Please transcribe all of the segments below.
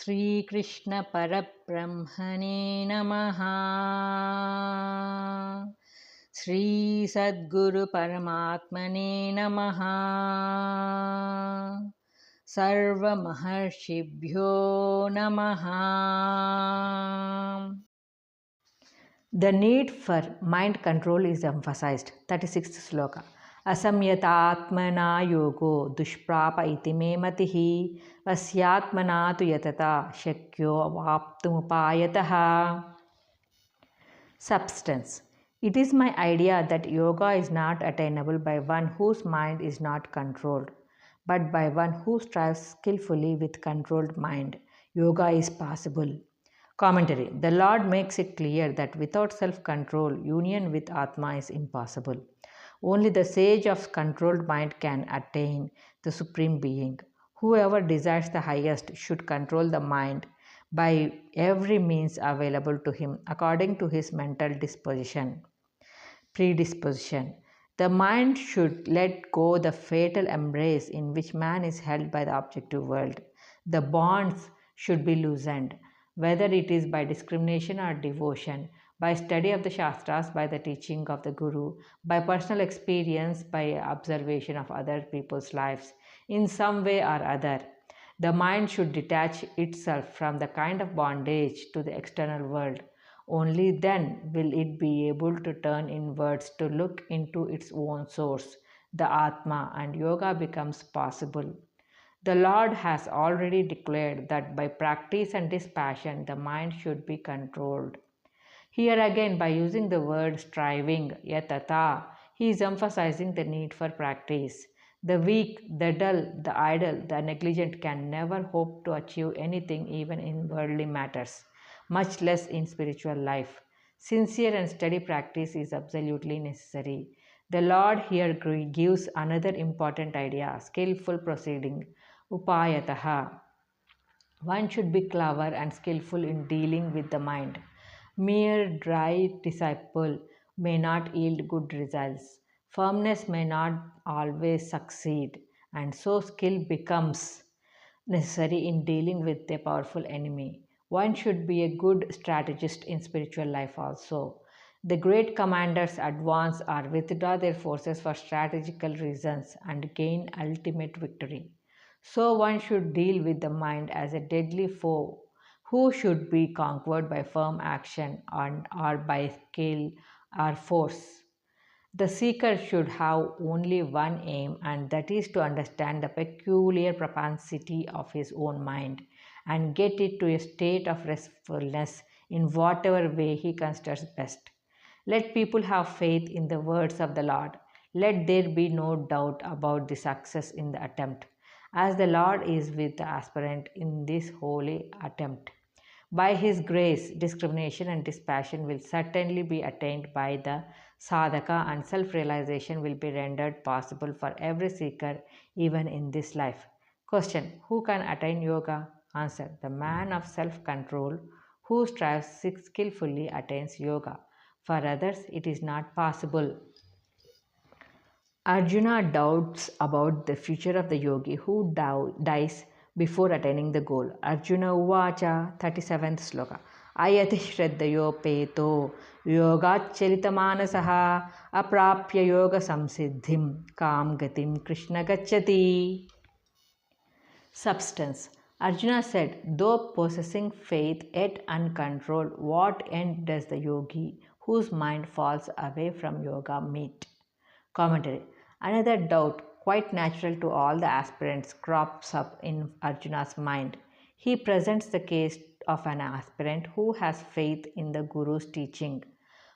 Shri Krishna Parabrahmane Namaha. Shri Sadguru Paramatmane Namaha. Sarva Maharshibhyo Namaha. The need for mind control is emphasized. 36th sloka. Asamyata atmana yogo dushprapa iti me matihi vasyatmana tu yatata shakyo vaptumupayataha. Substance. It is my idea that yoga is not attainable by one whose mind is not controlled, but by one who strives skillfully with controlled mind. Yoga is possible. Commentary. The Lord makes it clear that without self-control, union with Atma is impossible. Only the sage of controlled mind can attain the Supreme Being. Whoever desires the highest should control the mind by every means available to him according to his mental predisposition. The mind should let go the fatal embrace in which man is held by the objective world. The bonds should be loosened, whether it is by discrimination or devotion, by study of the Shastras, by the teaching of the Guru, by personal experience, by observation of other people's lives, in some way or other. The mind should detach itself from the kind of bondage to the external world. Only then will it be able to turn inwards to look into its own source, the Atma, and yoga becomes possible. The Lord has already declared that by practice and dispassion the mind should be controlled. Here again, by using the word striving, yatata, he is emphasizing the need for practice. The weak, the dull, the idle, the negligent can never hope to achieve anything even in worldly matters, much less in spiritual life. Sincere and steady practice is absolutely necessary. The Lord here gives another important idea, skillful proceeding, upayataha. One should be clever and skillful in dealing with the mind. Mere dry disciple may not yield good results. Firmness may not always succeed, and so skill becomes necessary in dealing with a powerful enemy. One should be a good strategist in spiritual life also. The great commanders advance or withdraw their forces for strategical reasons and gain ultimate victory. So one should deal with the mind as a deadly foe who should be conquered by firm action and or by skill or force. The seeker should have only one aim, and that is to understand the peculiar propensity of his own mind and get it to a state of restfulness in whatever way he considers best. Let people have faith in the words of the Lord. Let there be no doubt about the success in the attempt, as the Lord is with the aspirant in this holy attempt. By His grace, discrimination and dispassion will certainly be attained by the sadhaka, and self-realization will be rendered possible for every seeker even in this life. Question. Who can attain yoga? Answer. The man of self-control who strives skillfully attains yoga. For others, it is not possible. Arjuna doubts about the future of the yogi who dies before attaining the goal. Arjuna Uvacha, 37th sloka. Ayati Shraddhayopeto Yogacharitamanasah Aprapya Yoga Samsiddhim Kam Gatim Krishna Gacchati. Substance. Arjuna said, though possessing faith yet uncontrolled, what end does the yogi whose mind falls away from yoga meet? Commentary. Another doubt, quite natural to all the aspirants, crops up in Arjuna's mind. He presents the case of an aspirant who has faith in the Guru's teaching,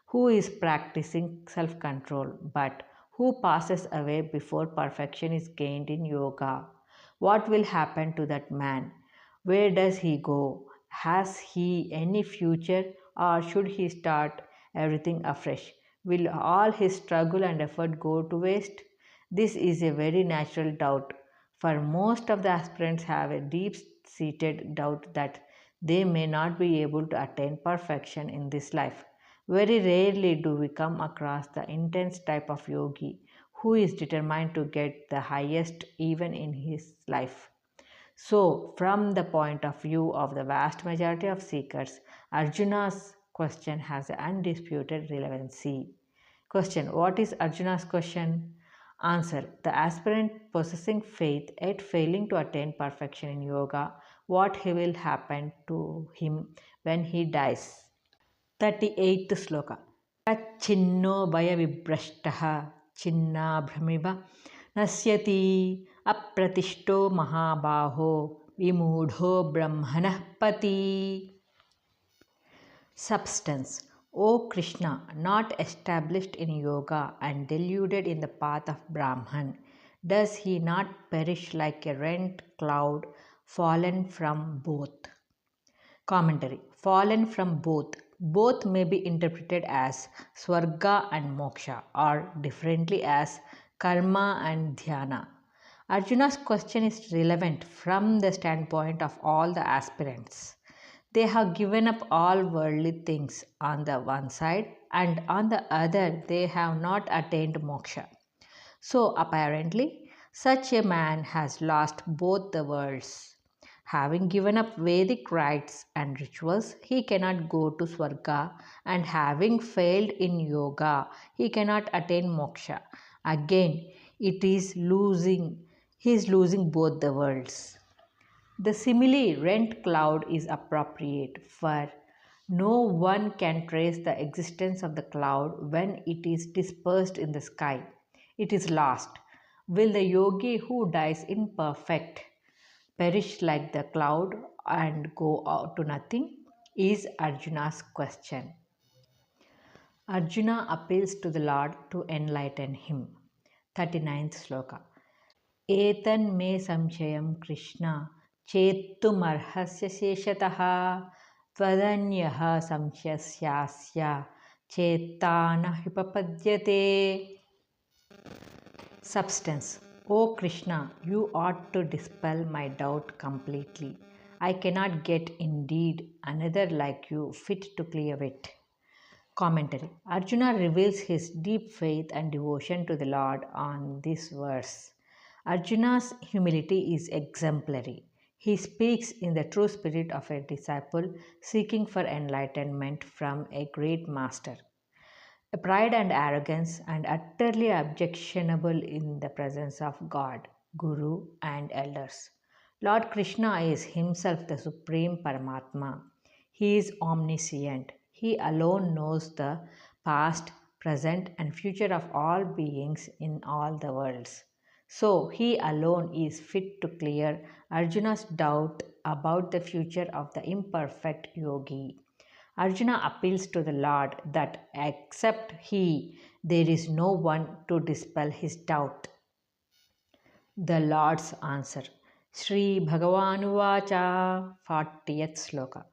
who is practicing self-control, but who passes away before perfection is gained in yoga. What will happen to that man? Where does he go? Has he any future, or should he start everything afresh? Will all his struggle and effort go to waste? This is a very natural doubt, for most of the aspirants have a deep-seated doubt that they may not be able to attain perfection in this life. Very rarely do we come across the intense type of yogi who is determined to get the highest even in his life. So, from the point of view of the vast majority of seekers, Arjuna's question has undisputed relevancy. Question: what is Arjuna's question? Answer: the aspirant possessing faith yet failing to attain perfection in yoga, what will happen to him when he dies? 38th Sloka. Tachinno bhaya vibrashtaha chinnabhramiva nasyati apratishto mahabaho vimudho brahmanah pati. Substance. O Krishna, not established in yoga and deluded in the path of Brahman, does he not perish like a rent cloud fallen from both? Commentary. Fallen from both. Both may be interpreted as Swarga and Moksha, or differently as Karma and Dhyana. Arjuna's question is relevant from the standpoint of all the aspirants. They have given up all worldly things on the one side, and on the other, they have not attained moksha. So, apparently, such a man has lost both the worlds. Having given up Vedic rites and rituals, he cannot go to Swarga, and having failed in yoga, he cannot attain moksha. Again, he is losing both the worlds. The simile rent cloud is appropriate, for no one can trace the existence of the cloud when it is dispersed in the sky. It is lost. Will the yogi who dies imperfect perish like the cloud and go out to nothing? Is Arjuna's question. Arjuna appeals to the Lord to enlighten him. 39th Sloka. एतन्मे संशयं कृष्ण चेत्तुमर्हस्य शेषतः त्वदन्यः संशयस्यास्य चेत्ता न hypappadyate. Substance. O Krishna, you ought to dispel my doubt completely. I cannot get indeed another like you fit to clear it. Commentary. Arjuna reveals his deep faith and devotion to the Lord on this verse. Arjuna's humility is exemplary. He speaks in the true spirit of a disciple seeking for enlightenment from a great master. Pride and arrogance and utterly objectionable in the presence of God, Guru, and elders. Lord Krishna is himself the supreme Paramatma. He is omniscient. He alone knows the past, present, and future of all beings in all the worlds. So, he alone is fit to clear Arjuna's doubt about the future of the imperfect yogi. Arjuna appeals to the Lord that except he, there is no one to dispel his doubt. The Lord's answer. Sri Bhagavanuvacha 40th Sloka.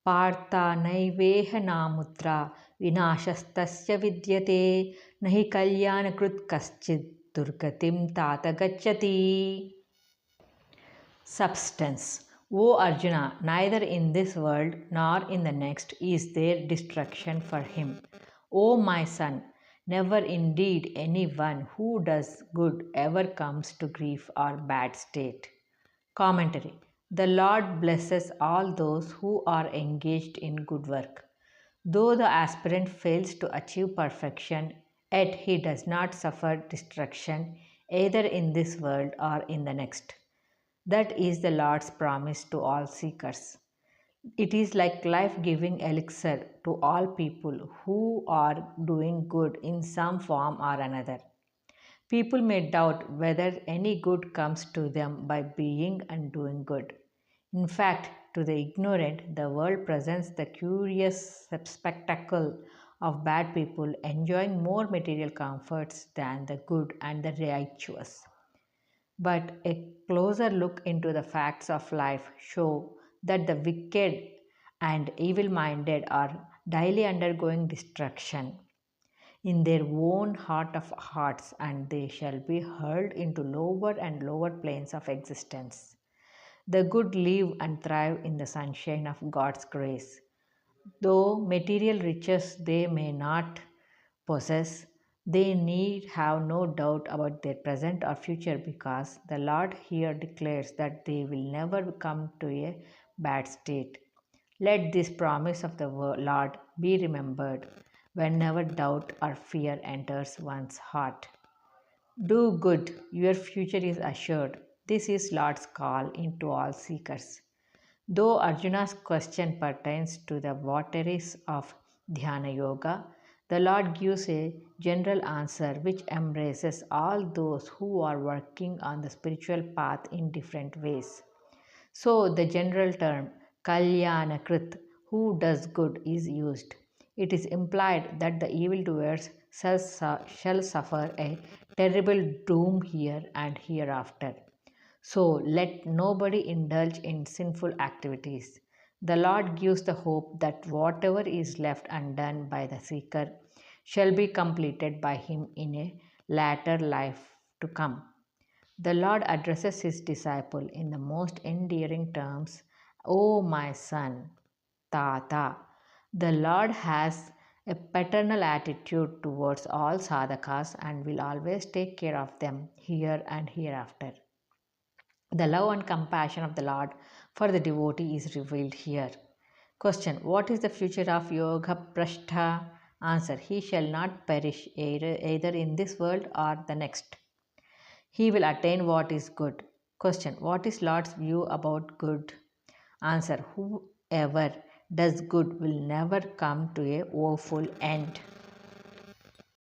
Partha naiveha namutra vinashastasya vidyate nahi kalyanakrit kaschid durgatim tata gacchati. Substance. O Arjuna, neither in this world nor in the next is there destruction for him. O my son, never indeed any one who does good ever comes to grief or bad state. Commentary. The Lord blesses all those who are engaged in good work. Though the aspirant fails to achieve perfection, yet he does not suffer destruction either in this world or in the next. That is the Lord's promise to all seekers. It is like life giving elixir to all people who are doing good in some form or another. People may doubt whether any good comes to them by being and doing good. In fact, to the ignorant, the world presents the curious spectacle of bad people enjoying more material comforts than the good and the righteous. But a closer look into the facts of life show that the wicked and evil minded are daily undergoing destruction in their own heart of hearts, and they shall be hurled into lower and lower planes of existence. The good live and thrive in the sunshine of God's grace. Though material riches they may not possess, They need have no doubt about their present or future because the Lord here declares that they will never come to a bad state. Let this promise of the Lord be remembered whenever doubt or fear enters one's heart. Do good, your future is assured. This is Lord's call into all seekers. Though Arjuna's question pertains to the votaries of Dhyana Yoga, the Lord gives a general answer which embraces all those who are working on the spiritual path in different ways. So, the general term Kalyanakrit, who does good, is used. It is implied that the evildoers shall suffer a terrible doom here and hereafter. So let nobody indulge in sinful activities. The Lord gives the hope that whatever is left undone by the seeker shall be completed by him in a latter life to come. The Lord addresses his disciple in the most endearing terms, O my son, Tata. The Lord has a paternal attitude towards all sadhakas and will always take care of them here and hereafter. The love and compassion of the Lord for the devotee is revealed here. Question: what is the future of Yoga Prashtha? Answer: he shall not perish either in this world or the next. He will attain what is good. Question: what is Lord's view about good? Answer: whoever does good will never come to a woeful end.